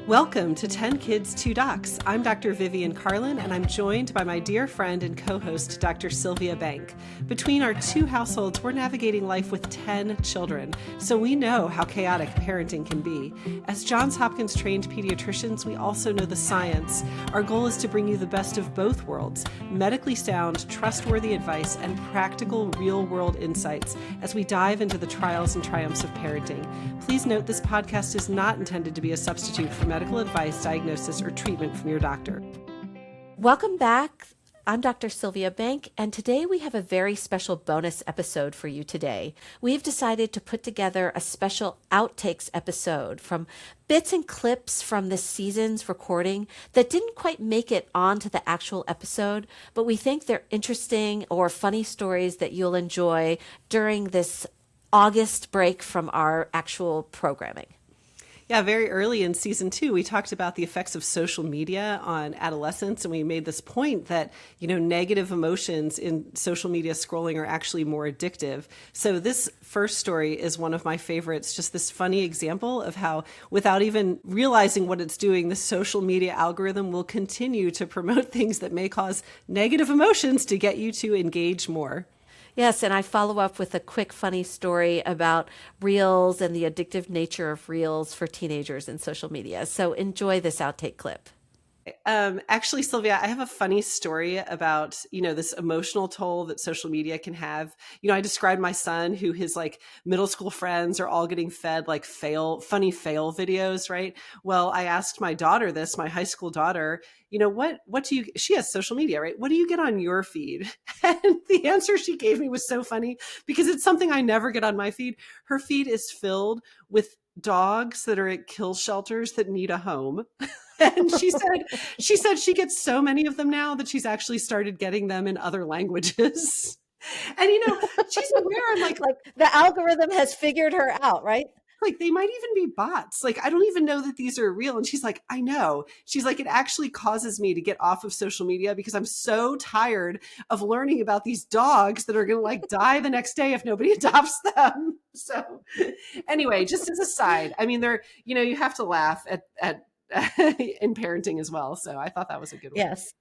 Welcome to 10 Kids, 2 Docs. I'm Dr. Vivian Carlin, and I'm joined by my dear friend and co-host, Dr. Sylvia Bank. Between our two households, we're navigating life with 10 children, so we know how chaotic parenting can be. As Johns Hopkins trained pediatricians, we also know the science. Our goal is to bring you the best of both worlds, medically sound, trustworthy advice, and practical, real-world insights as we dive into the trials and triumphs of parenting. Please note this podcast is not intended to be a substitute for medical advice, diagnosis, or treatment from your doctor. Welcome back. I'm Dr. Sylvia Bank, and today we have a very special bonus episode for you today. We've decided to put together a special Outtakes episode from bits and clips from this season's recording that didn't quite make it onto the actual episode, but we think they're interesting or funny stories that you'll enjoy during this August break from our actual programming. Yeah, very early in season 2, we talked about the effects of social media on adolescents, and we made this point that, negative emotions in social media scrolling are actually more addictive. So this first story is one of my favorites, just this funny example of how, without even realizing what it's doing, the social media algorithm will continue to promote things that may cause negative emotions to get you to engage more. Yes, and I follow up with a quick, funny story about Reels and the addictive nature of Reels for teenagers in social media. So enjoy this outtake clip. Actually, Sylvia, I have a funny story about, this emotional toll that social media can have. I described my son who his middle school friends are all getting fed funny fail videos, right? Well, I asked my daughter this, my high school daughter, she has social media, right? What do you get on your feed? And the answer she gave me was so funny because it's something I never get on my feed. Her feed is filled with dogs that are at kill shelters that need a home. And she said she gets so many of them now that she's actually started getting them in other languages. And she's aware. I'm like the algorithm has figured her out, right? They might even be bots. I don't even know that these are real. And she's like, I know. She's like, it actually causes me to get off of social media because I'm so tired of learning about these dogs that are going to die the next day if nobody adopts them. So anyway, just as a side, I mean, you have to laugh at in parenting as well. So I thought that was a good one. Yes.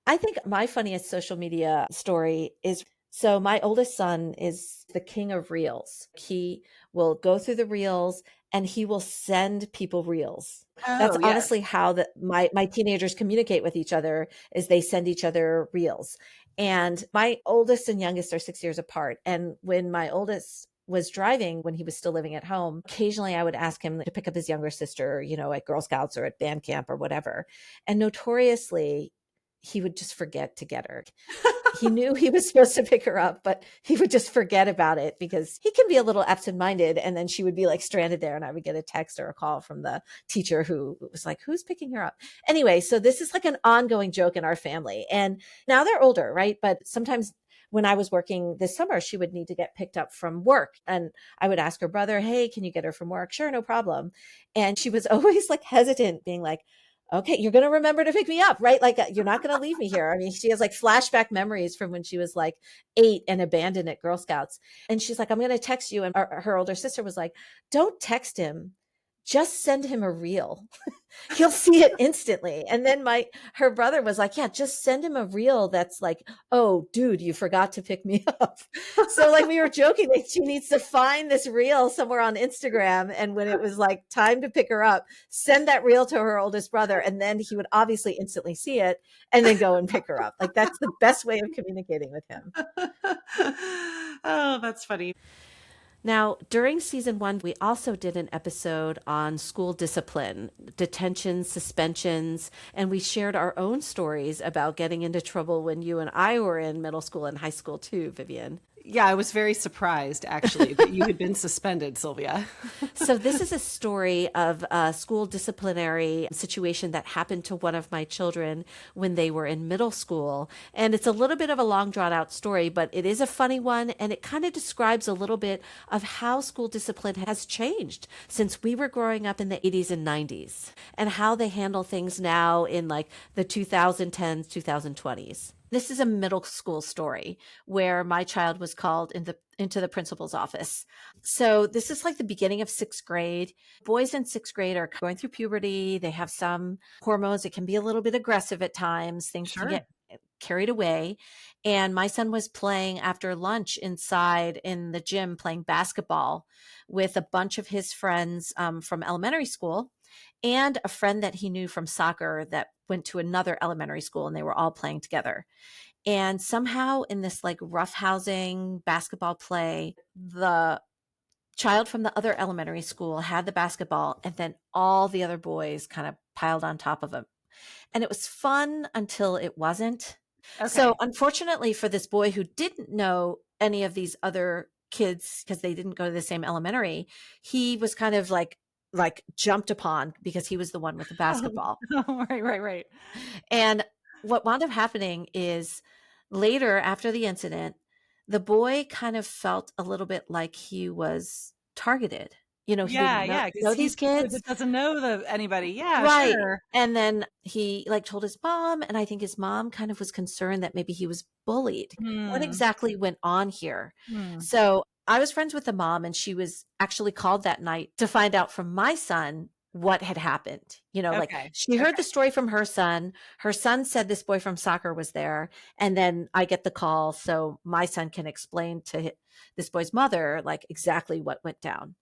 I think my funniest social media story is, so my oldest son is the king of Reels. He will go through the Reels and he will send people Reels. That's honestly how my teenagers communicate with each other, is they send each other Reels. And my oldest and youngest are 6 years apart. And when my oldest was driving, when he was still living at home, occasionally I would ask him to pick up his younger sister, at Girl Scouts or at band camp or whatever. And notoriously, he would just forget to get her. He knew he was supposed to pick her up, but he would just forget about it because he can be a little absent-minded. And then she would be stranded there and I would get a text or a call from the teacher who was like, who's picking her up? Anyway, so this is an ongoing joke in our family. And now they're older, right? But sometimes when I was working this summer, she would need to get picked up from work. And I would ask her brother, hey, can you get her from work? Sure, no problem. And she was always hesitant, being like, okay, you're going to remember to pick me up, right? You're not going to leave me here. I mean, she has flashback memories from when she was 8 and abandoned at Girl Scouts. And she's like, I'm going to text you. And her older sister was like, don't text him. Just send him a reel. He'll see it instantly. And then her brother was like, yeah, just send him a reel that's oh, dude, you forgot to pick me up. So we were joking that she needs to find this reel somewhere on Instagram. And when it was time to pick her up, send that reel to her oldest brother. And then he would obviously instantly see it and then go and pick her up. That's the best way of communicating with him. Oh, that's funny. Now, during season 1, we also did an episode on school discipline, detentions, suspensions, and we shared our own stories about getting into trouble when you and I were in middle school and high school too, Vivian. Yeah, I was very surprised, actually, that you had been suspended, Sylvia. So this is a story of a school disciplinary situation that happened to one of my children when they were in middle school. And it's a little bit of a long, drawn-out story, but it is a funny one, and it kind of describes a little bit of how school discipline has changed since we were growing up in the 80s and 90s, and how they handle things now in the 2010s, 2020s. This is a middle school story where my child was called into the principal's office. So this is like the beginning of 6th grade. Boys in 6th grade are going through puberty. They have some hormones. It can be a little bit aggressive at times. Things can Sure. get carried away. And my son was playing after lunch inside in the gym, playing basketball with a bunch of his friends from elementary school and a friend that he knew from soccer that went to another elementary school, and they were all playing together. And somehow in this like roughhousing basketball play, the child from the other elementary school had the basketball, and then all the other boys kind of piled on top of him. And it was fun until it wasn't. So Okay. unfortunately for this boy who didn't know any of these other kids because they didn't go to the same elementary, he was kind of like jumped upon because he was the one with the basketball. Oh, right, right, right. And what wound up happening is later after the incident, the boy kind of felt a little bit like he was targeted. You know, he Yeah, didn't yeah, because know he's these the kid kids. that doesn't know anybody. Yeah, Right. sure. And then he like told his mom, and I think his mom kind of was concerned that maybe he was bullied. What Hmm. exactly went on here? Hmm. So I was friends with the mom, and she was actually called that night to find out from my son what had happened. You know, like Okay. she heard Okay. the story from her son. Her son said this boy from soccer was there. And then I get the call. So my son can explain to this boy's mother, like exactly what went down.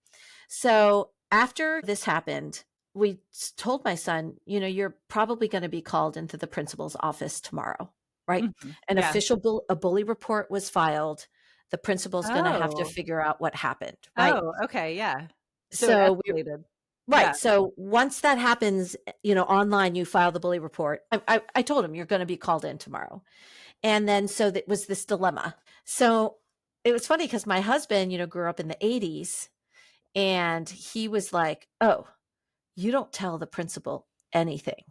So after this happened, we told my son, you know, you're probably going to be called into the principal's office tomorrow, right? Mhm. An Yeah. official a bully report was filed. The principal's going to have to Oh. figure out what happened, right? Oh, okay, yeah. So it So we escalated. right. Yeah. So once that happens, you know, online, you file the bully report. I told him you're going to be called in tomorrow. And then so that was this dilemma. So it was funny because my husband, you know, grew up in the 80s, and he was like, "Oh, you don't tell the principal anything.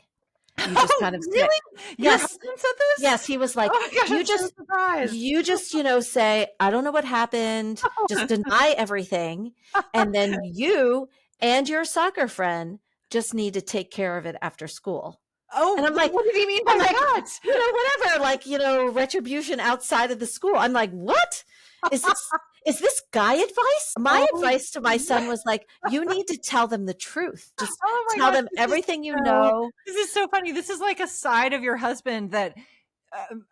You just Oh, kind of say." really? Your Yes. husband said this? Yes, he was like, Oh my gosh, I'm "You so just surprised. you know, say, I don't know what happened. Just deny everything. And then you and your soccer friend just need to take care of it after school." And Oh, what did he mean I'm by like, that? you know, whatever, like, you know, retribution outside of the school. I'm like, what? Is this guy advice? My Oh, advice to my son was like, you need to tell them the truth. Just oh my tell gosh, them everything you know. this is so funny. This is like a side of your husband that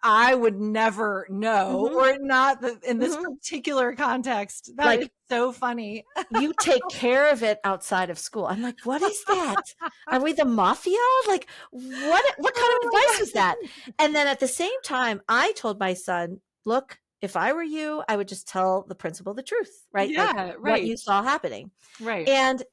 I would never know, Hmm. or not in this Hmm. particular context. That is Like, so funny. you take care of it outside of school. I'm like, what is that? Are we the mafia? Like, what kind of Oh advice my is that? And then at the same time, I told my son, look, if I were you, I would just tell the principal the truth, right? Like yeah, what right, you saw happening. right. And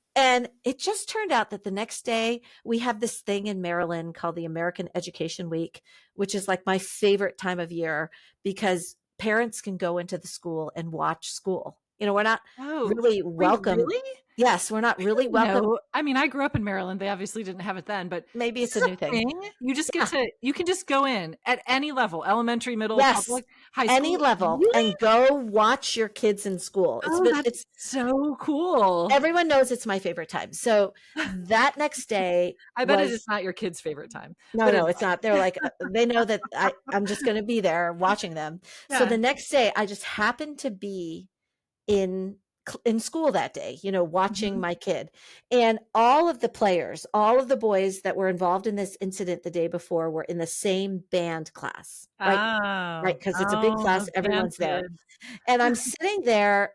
it just turned out that the next day we have this thing in Maryland called the American Education Week, which is like my favorite time of year because parents can go into the school and watch school. You know, we're not Oh, really wait, welcome. really? Yes, we're not I really didn't welcome. know. I mean, I grew up in Maryland. They obviously didn't have it then, but Maybe this it's a is new a thing. thing. You just get Yeah. to you can just go in at any level, elementary, middle, Yes. public, high Any school. level Really? and go watch your kids in school. Oh, that's It's so cool. everyone knows it's my favorite time. So that next day I bet it is was not your kid's favorite time, no, but no, anyway. it's not. They're like, they know that I'm just going to be there watching them. So Yeah. the next day, I just happened to be in in school that day, you know, watching Mhm. my kid, and all of the players, all of the boys that were involved in this incident the day before were in the same band class, right? Right, Oh. because it's a big Oh, class, those band everyone's there. kids. And I'm sitting there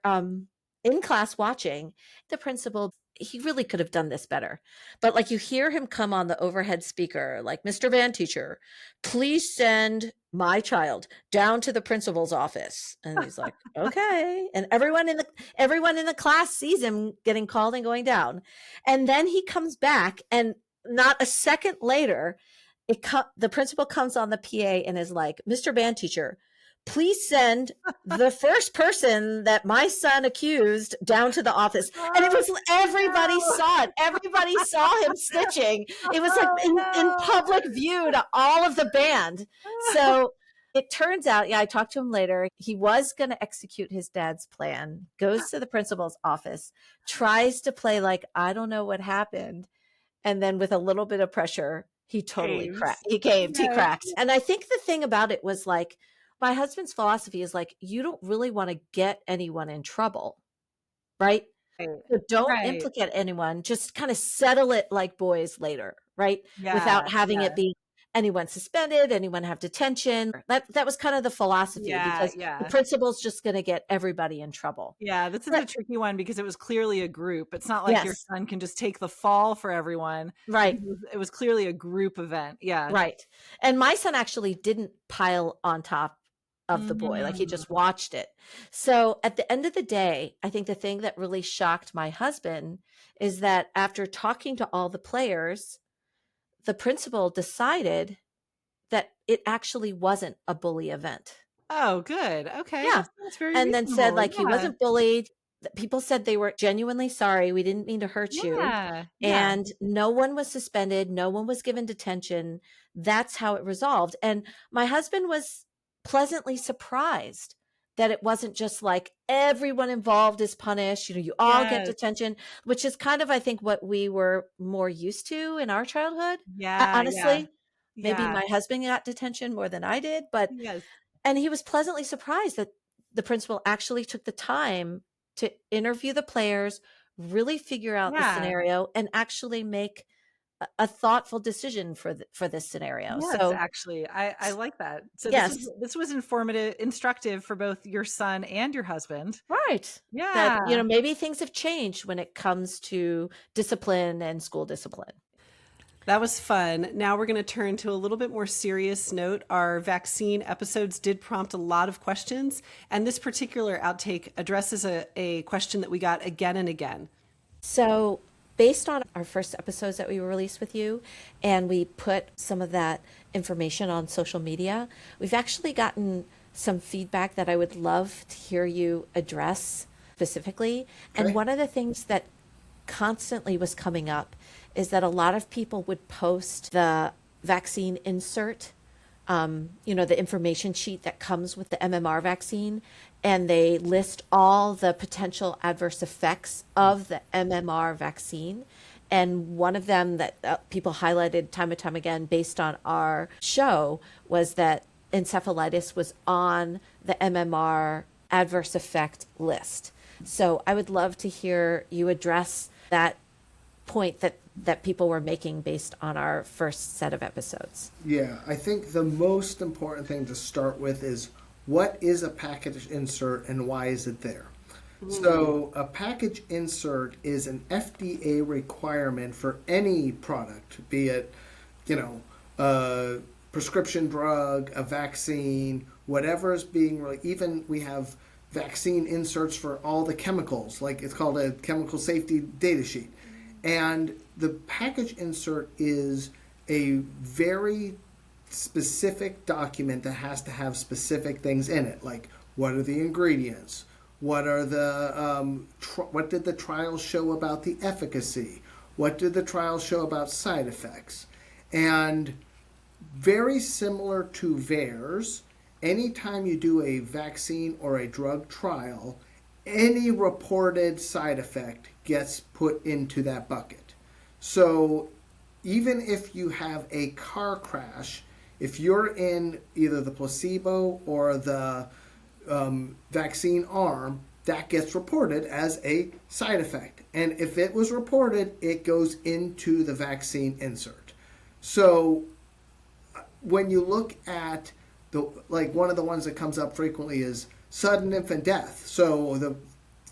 in class watching. The principal, he really could have done this better. But like you hear him come on the overhead speaker, like, Mr. Van Teacher, please send my child down to the principal's office. And he's like, okay. And everyone in the class sees him getting called and going down. And then he comes back, and not a second later, the principal comes on the PA and is like, Mr. Band Teacher, please send the first person that my son accused down to the office. And it Oh, was, everybody no. saw it. Everybody saw him snitching. It was like Oh, in no. public view to all of the band. So it turns out, yeah, I talked to him later. He was going to execute his dad's plan, goes to the principal's office, tries to play like, I don't know what happened. And then with a little bit of pressure, he totally cracked. Caves. He caved, he Yes. cracked. And I think the thing about it was like, my husband's philosophy is like, you don't really want to get anyone in trouble, right? Right. So don't Right. implicate anyone, just kind of settle it like boys later, right? Yeah. Without having Yeah. it be anyone suspended, anyone have detention. That was kind of the philosophy, Yeah. because the Yeah. principal's just going to get everybody in trouble. Yeah, this is a But tricky one because it was clearly a group. It's not like your yes, son can just take the fall for everyone. right. It was clearly a group event. Yeah. Right. And my son actually didn't pile on top of the boy. Like, he Mm. just watched it. So at the end of the day, I think the thing that really shocked my husband is that after talking to all the players, the principal decided that it actually wasn't a bully event. Oh, good. Okay. Yeah. That's very And then said, reasonable. like, he Yeah. wasn't bullied. People said they were genuinely sorry. We didn't mean to hurt you. Yeah. Yeah. And no one was suspended. No one was given detention. That's how it resolved. And my husband was pleasantly surprised that it wasn't just like everyone involved is punished. You all get Yes. detention, which is kind of, I think, what we were more used to in our childhood. Yeah. Yeah. Honestly, maybe Yeah. my husband got detention more than I did, but Yes. and he was pleasantly surprised that the principal actually took the time to interview the players, really figure out the Yeah. scenario, and actually make a thoughtful decision for this scenario. Yes, So, actually. I like that. So yes, this was informative, instructive for both your son and your husband. right. That, Yeah. maybe things have changed when it comes to discipline and school discipline. That was fun. Now we're going to turn to a little bit more serious note. Our vaccine episodes did prompt a lot of questions, and this particular outtake addresses a question that we got again and again. So, based on our first episodes that we released with you, and we put some of that information on social media, we've actually gotten some feedback that I would love to hear you address specifically. Okay. And one of the things that constantly was coming up is that a lot of people would post the vaccine insert, the information sheet that comes with the MMR vaccine, and they list all the potential adverse effects of the MMR vaccine. And one of them that people highlighted time and time again based on our show was that encephalitis was on the MMR adverse effect list. So I would love to hear you address that point that people were making based on our first set of episodes. Yeah, I think the most important thing to start with is what is a package insert and why is it there? So a package insert is an FDA requirement for any product, be it, a prescription drug, a vaccine, whatever is being, even we have vaccine inserts for all the chemicals, like it's called a chemical safety data sheet. And the package insert is a very specific document that has to have specific things in it, like what are the ingredients, what are the what did the trials show about the efficacy, what did the trials show about side effects, and very similar to VAERS, anytime you do a vaccine or a drug trial, any reported side effect gets put into that bucket. So even if you have a car crash, if you're in either the placebo or the vaccine arm, that gets reported as a side effect. And if it was reported, it goes into the vaccine insert. So when you look at one of the ones that comes up frequently is sudden infant death. So the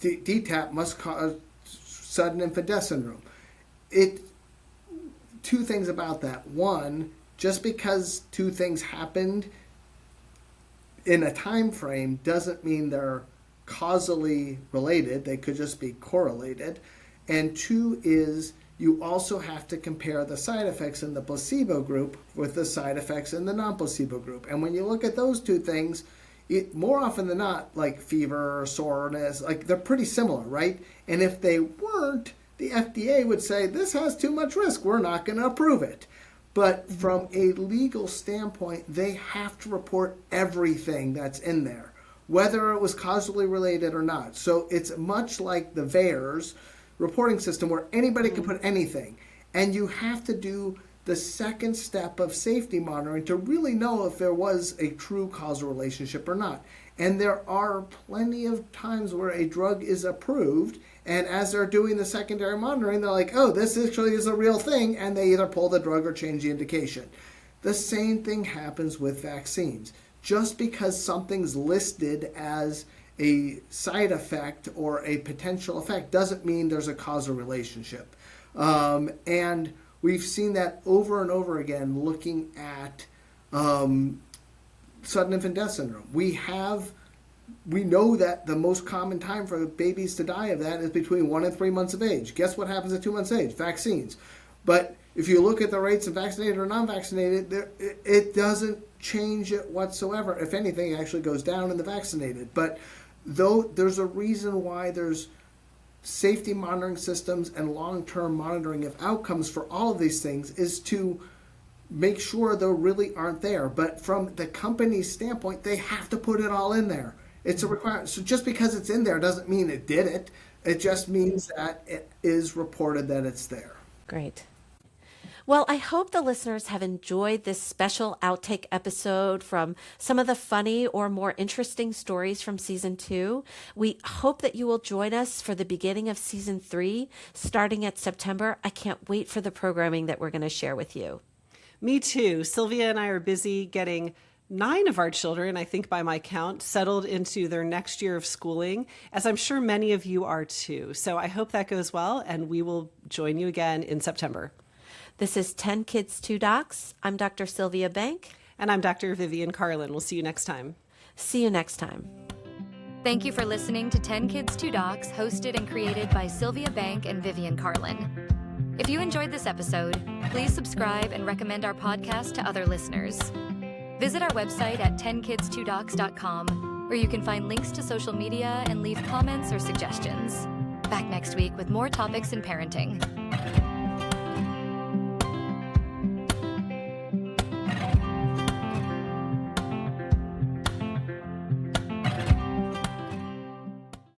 DTaP must cause sudden infant death syndrome. Two things about that. One, just because two things happened in a time frame doesn't mean they're causally related. They could just be correlated. And two is you also have to compare the side effects in the placebo group with the side effects in the non-placebo group. And when you look at those two things, more often than not, like fever or soreness, they're pretty similar, right? And if they weren't, the FDA would say, this has too much risk, we're not going to approve it. But from a legal standpoint, they have to report everything that's in there, whether it was causally related or not. So it's much like the VAERS reporting system where anybody can put anything. And you have to do the second step of safety monitoring to really know if there was a true causal relationship or not. And there are plenty of times where a drug is approved, and as they're doing the secondary monitoring, they're like, oh, this actually is a real thing, and they either pull the drug or change the indication. The same thing happens with vaccines. Just because something's listed as a side effect or a potential effect doesn't mean there's a causal relationship. And we've seen that over and over again looking at sudden infant death syndrome. We know that the most common time for babies to die of that is between 1 and 3 months of age. Guess what happens at 2 months of age? Vaccines. But if you look at the rates of vaccinated or non-vaccinated, it doesn't change it whatsoever. If anything, it actually goes down in the vaccinated. But though there's a reason why there's safety monitoring systems and long-term monitoring of outcomes for all of these things is to make sure they really aren't there. But from the company's standpoint, they have to put it all in there. It's a requirement. So just because it's in there doesn't mean it did it. It just means that it is reported that it's there. Great. Well, I hope the listeners have enjoyed this special outtake episode from some of the funny or more interesting stories from season 2. We hope that you will join us for the beginning of season 3, starting at September. I can't wait for the programming that we're going to share with you. Me too. Sylvia and I are busy getting 9 of our children, I think by my count, settled into their next year of schooling, as I'm sure many of you are too. So I hope that goes well, and we will join you again in September. This is 10 Kids, 2 Docs. I'm Dr. Sylvia Bank. And I'm Dr. Vivian Carlin. We'll see you next time. See you next time. Thank you for listening to 10 Kids, 2 Docs, hosted and created by Sylvia Bank and Vivian Carlin. If you enjoyed this episode, please subscribe and recommend our podcast to other listeners. Visit our website at 10kids2docs.com, where you can find links to social media and leave comments or suggestions. Back next week with more topics in parenting.